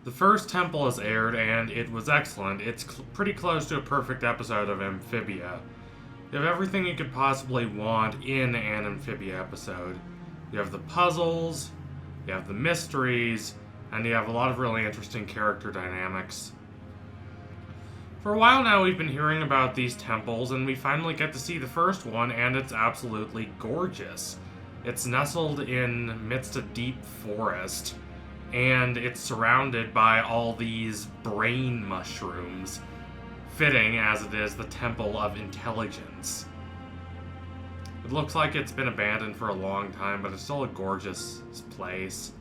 The first temple has aired, and it was excellent. It's pretty close to a perfect episode of Amphibia. You have everything you could possibly want in an Amphibia episode. You have the puzzles, you have the mysteries, and you have a lot of really interesting character dynamics. For a while now, we've been hearing about these temples, and we finally get to see the first one, and it's absolutely gorgeous. It's nestled in midst of deep forest, and it's surrounded by all these brain mushrooms, fitting as it is the Temple of Intelligence. It looks like it's been abandoned for a long time, but it's still a gorgeous place.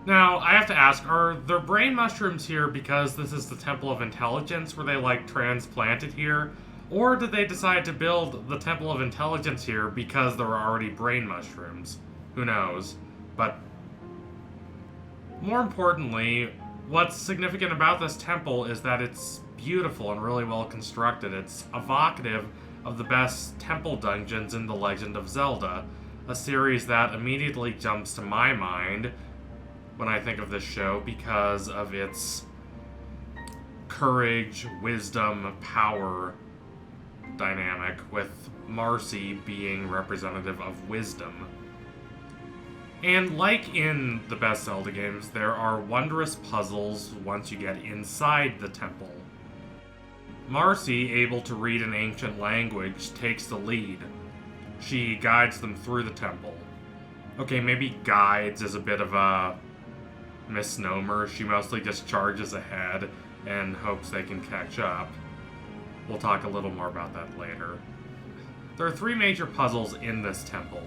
Now, I have to ask, are there brain mushrooms here because this is the Temple of Intelligence? Were they, transplanted here? Or did they decide to build the Temple of Intelligence here because there were already brain mushrooms? Who knows? But more importantly, what's significant about this temple is that it's beautiful and really well constructed. It's evocative of the best temple dungeons in The Legend of Zelda, a series that immediately jumps to my mind when I think of this show because of its courage, wisdom, power dynamic, with Marcy being representative of wisdom. And like in the best Zelda games, there are wondrous puzzles once you get inside the temple. Marcy, able to read an ancient language, takes the lead. She guides them through the temple. Okay, maybe guides is a bit of a misnomer. She mostly just charges ahead and hopes they can catch up. We'll talk a little more about that later. There are three major puzzles in this temple.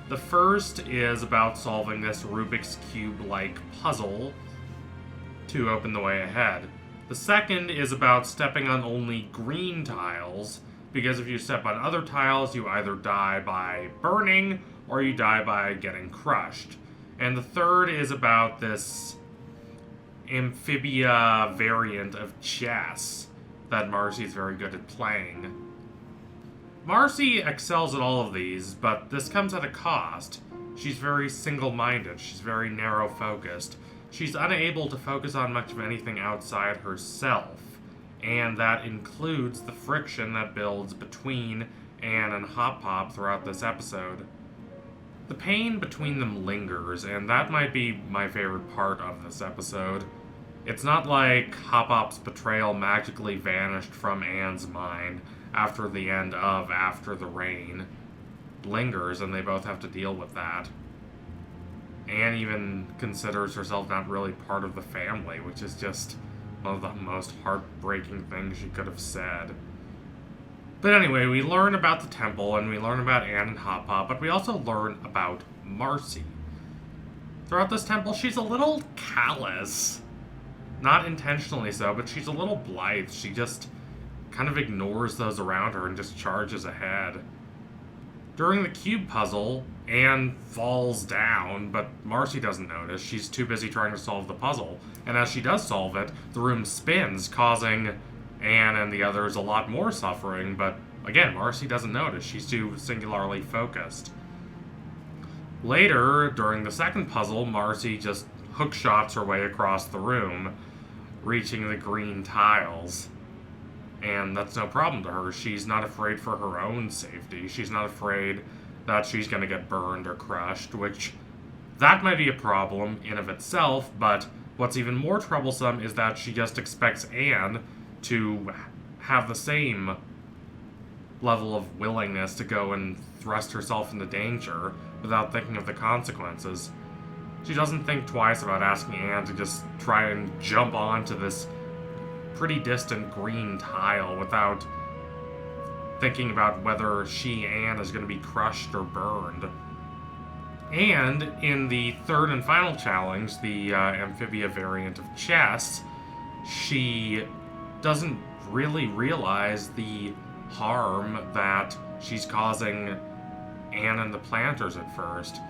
The first is about solving this Rubik's Cube-like puzzle to open the way ahead. The second is about stepping on only green tiles, because if you step on other tiles, you either die by burning or you die by getting crushed. And the third is about this Amphibia variant of chess that Marcy is very good at playing. Marcy excels at all of these, but this comes at a cost. She's very single-minded, she's very narrow-focused. She's unable to focus on much of anything outside herself, and that includes the friction that builds between Anne and Hop Pop throughout this episode. The pain between them lingers, and that might be my favorite part of this episode. It's not like Hop Pop's betrayal magically vanished from Anne's mind after the end of After the Rain. It lingers, and they both have to deal with that. Anne even considers herself not really part of the family, which is just one of the most heartbreaking things she could have said. But anyway, we learn about the temple, and we learn about Anne and Hop Pop, but we also learn about Marcy. Throughout this temple, she's a little callous. Not intentionally so, but she's a little blithe. She just kind of ignores those around her and just charges ahead. During the cube puzzle, Anne falls down, but Marcy doesn't notice. She's too busy trying to solve the puzzle. And as she does solve it, the room spins, causing Anne and the others a lot more suffering, but again, Marcy doesn't notice. She's too singularly focused. Later, during the second puzzle, Marcy just hookshots her way across the room, reaching the green tiles. And that's no problem to her. She's not afraid for her own safety. She's not afraid that she's going to get burned or crushed, which that might be a problem in of itself, but what's even more troublesome is that she just expects Anne to have the same level of willingness to go and thrust herself into danger without thinking of the consequences. She doesn't think twice about asking Anne to just try and jump onto this pretty distant green tile without thinking about whether she, Anne, is going to be crushed or burned. And in the third and final challenge, the Amphibia variant of chess, she doesn't really realize the harm that she's causing Anne and the planters at first.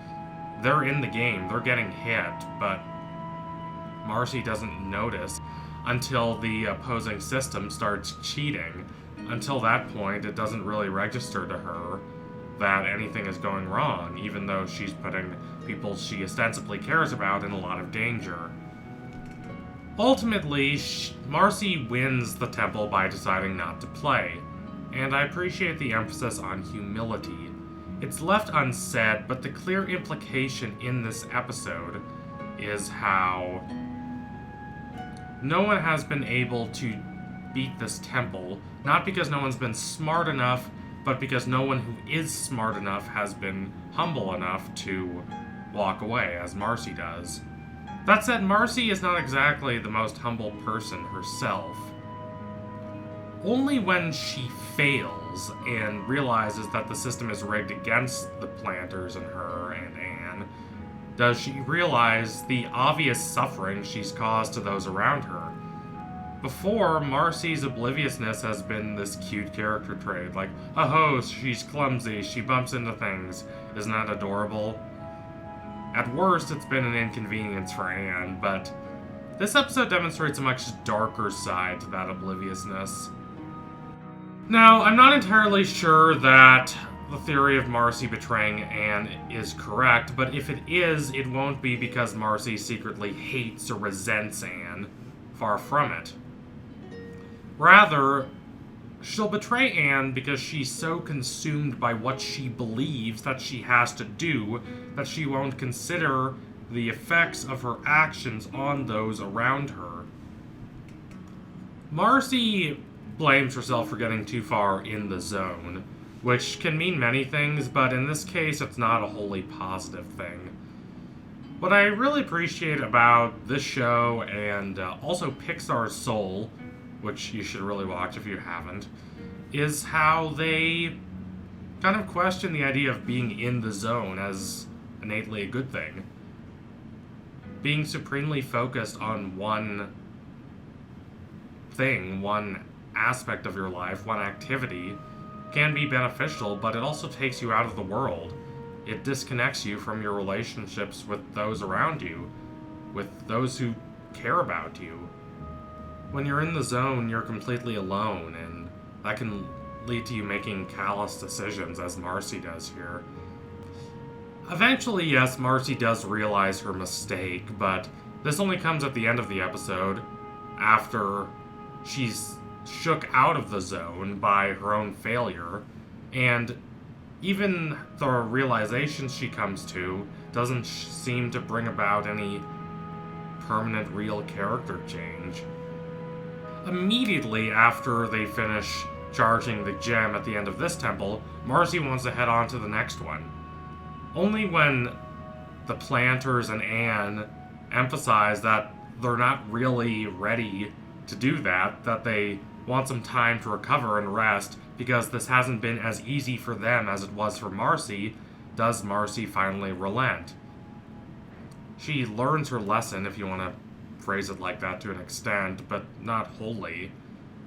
They're in the game, they're getting hit, but Marcy doesn't notice until the opposing system starts cheating. Until that point, it doesn't really register to her that anything is going wrong, even though she's putting people she ostensibly cares about in a lot of danger. Ultimately, Marcy wins the temple by deciding not to play, and I appreciate the emphasis on humility. It's left unsaid, but the clear implication in this episode is how no one has been able to beat this temple, not because no one's been smart enough, but because no one who is smart enough has been humble enough to walk away, as Marcy does. That said, Marcy is not exactly the most humble person herself. Only when she fails and realizes that the system is rigged against the planters and her and Anne does she realize the obvious suffering she's caused to those around her. Before, Marcy's obliviousness has been this cute character trait, like, oh, she's clumsy, she bumps into things, isn't that adorable? At worst, it's been an inconvenience for Anne, but this episode demonstrates a much darker side to that obliviousness. Now, I'm not entirely sure that the theory of Marcy betraying Anne is correct, but if it is, it won't be because Marcy secretly hates or resents Anne. Far from it. Rather, she'll betray Anne because she's so consumed by what she believes that she has to do that she won't consider the effects of her actions on those around her. Marcy blames herself for getting too far in the zone, which can mean many things, but in this case, it's not a wholly positive thing. What I really appreciate about this show, and also Pixar's Soul, which you should really watch if you haven't, is how they kind of question the idea of being in the zone as innately a good thing. Being supremely focused on one thing, one aspect of your life, one activity, can be beneficial, but it also takes you out of the world. It disconnects you from your relationships with those around you, with those who care about you. When you're in the zone, you're completely alone, and that can lead to you making callous decisions, as Marcy does here. Eventually, yes, Marcy does realize her mistake, but this only comes at the end of the episode, after she's shook out of the zone by her own failure, and even the realization she comes to doesn't seem to bring about any permanent real character change. Immediately after they finish charging the gem at the end of this temple, Marcy wants to head on to the next one. Only when the planters and Anne emphasize that they're not really ready to do that, that they want some time to recover and rest because this hasn't been as easy for them as it was for Marcy, does Marcy finally relent. She learns her lesson, if you want to phrase it like that to an extent, but not wholly.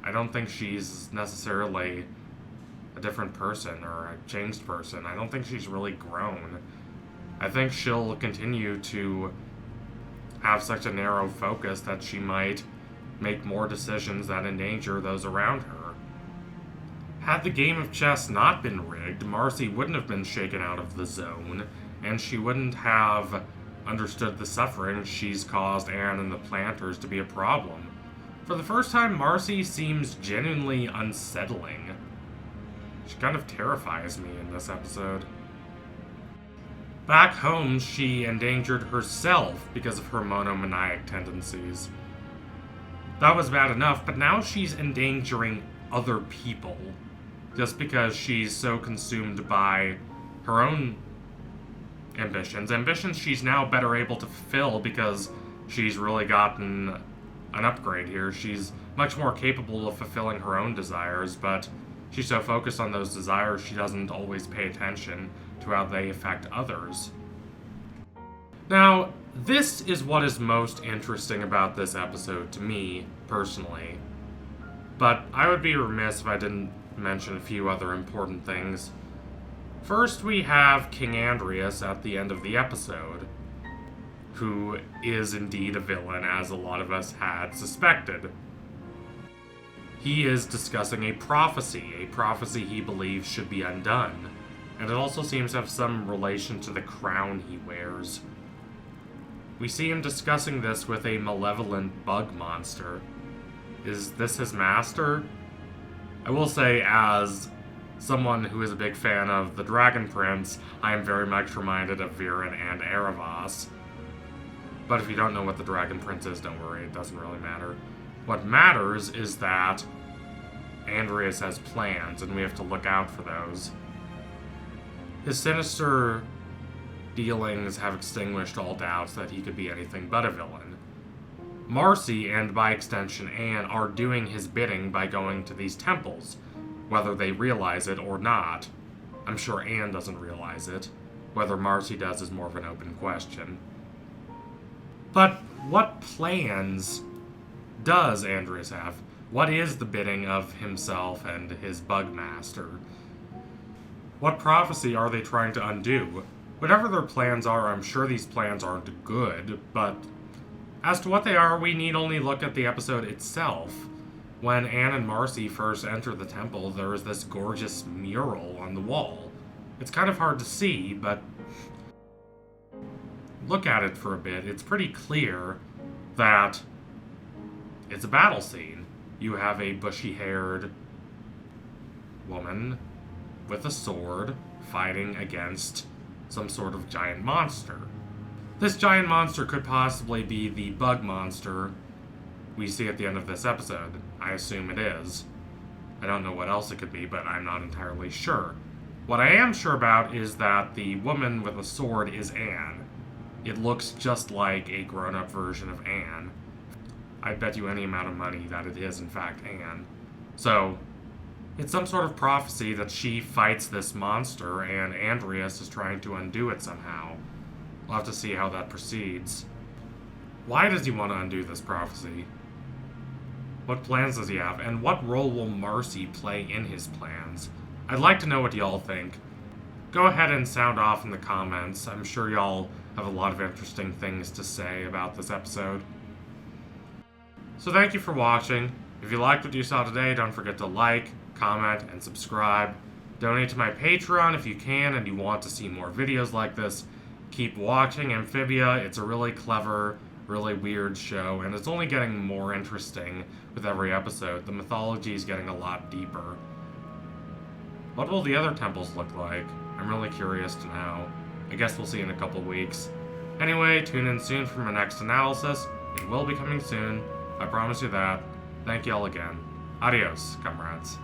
I don't think she's necessarily a different person or a changed person. I don't think she's really grown. I think she'll continue to have such a narrow focus that she might make more decisions that endanger those around her. Had the game of chess not been rigged, Marcy wouldn't have been shaken out of the zone, and she wouldn't have understood the suffering she's caused Anne and the planters to be a problem. For the first time, Marcy seems genuinely unsettling. She kind of terrifies me in this episode. Back home, she endangered herself because of her monomaniac tendencies. That was bad enough, but now she's endangering other people just because she's so consumed by her own ambitions she's now better able to fulfill because she's really gotten an upgrade here. She's much more capable of fulfilling her own desires, but she's so focused on those desires she doesn't always pay attention to how they affect others. Now, this is what is most interesting about this episode to me, personally. But I would be remiss if I didn't mention a few other important things. First, we have King Andrias at the end of the episode, who is indeed a villain, as a lot of us had suspected. He is discussing a prophecy he believes should be undone, and it also seems to have some relation to the crown he wears. We see him discussing this with a malevolent bug monster. Is this his master? I will say, as someone who is a big fan of the Dragon Prince, I am very much reminded of Viren and Erebos. But if you don't know what the Dragon Prince is, don't worry, it doesn't really matter. What matters is that Andrias has plans, and we have to look out for those. His sinister dealings have extinguished all doubts that he could be anything but a villain. Marcy, and by extension Anne, are doing his bidding by going to these temples, whether they realize it or not. I'm sure Anne doesn't realize it. Whether Marcy does is more of an open question. But what plans does Andrias have? What is the bidding of himself and his bug master? What prophecy are they trying to undo? Whatever their plans are, I'm sure these plans aren't good, but as to what they are, we need only look at the episode itself. When Anne and Marcy first enter the temple, there is this gorgeous mural on the wall. It's kind of hard to see, but look at it for a bit. It's pretty clear that it's a battle scene. You have a bushy-haired woman with a sword fighting against some sort of giant monster. This giant monster could possibly be the bug monster we see at the end of this episode. I assume it is. I don't know what else it could be, but I'm not entirely sure. What I am sure about is that the woman with a sword is Anne. It looks just like a grown-up version of Anne. I'd bet you any amount of money that it is, in fact, Anne. So, it's some sort of prophecy that she fights this monster, and Andrias is trying to undo it somehow. We'll have to see how that proceeds. Why does he want to undo this prophecy? What plans does he have, and what role will Marcy play in his plans? I'd like to know what y'all think. Go ahead and sound off in the comments. I'm sure y'all have a lot of interesting things to say about this episode. So thank you for watching. If you liked what you saw today, don't forget to like, comment, and subscribe. Donate to my Patreon if you can and you want to see more videos like this. Keep watching Amphibia. It's a really clever, really weird show, and it's only getting more interesting with every episode. The mythology is getting a lot deeper. What will the other temples look like? I'm really curious to know. I guess we'll see in a couple weeks. Anyway, tune in soon for my next analysis. It will be coming soon. I promise you that. Thank y'all again. Adios, comrades.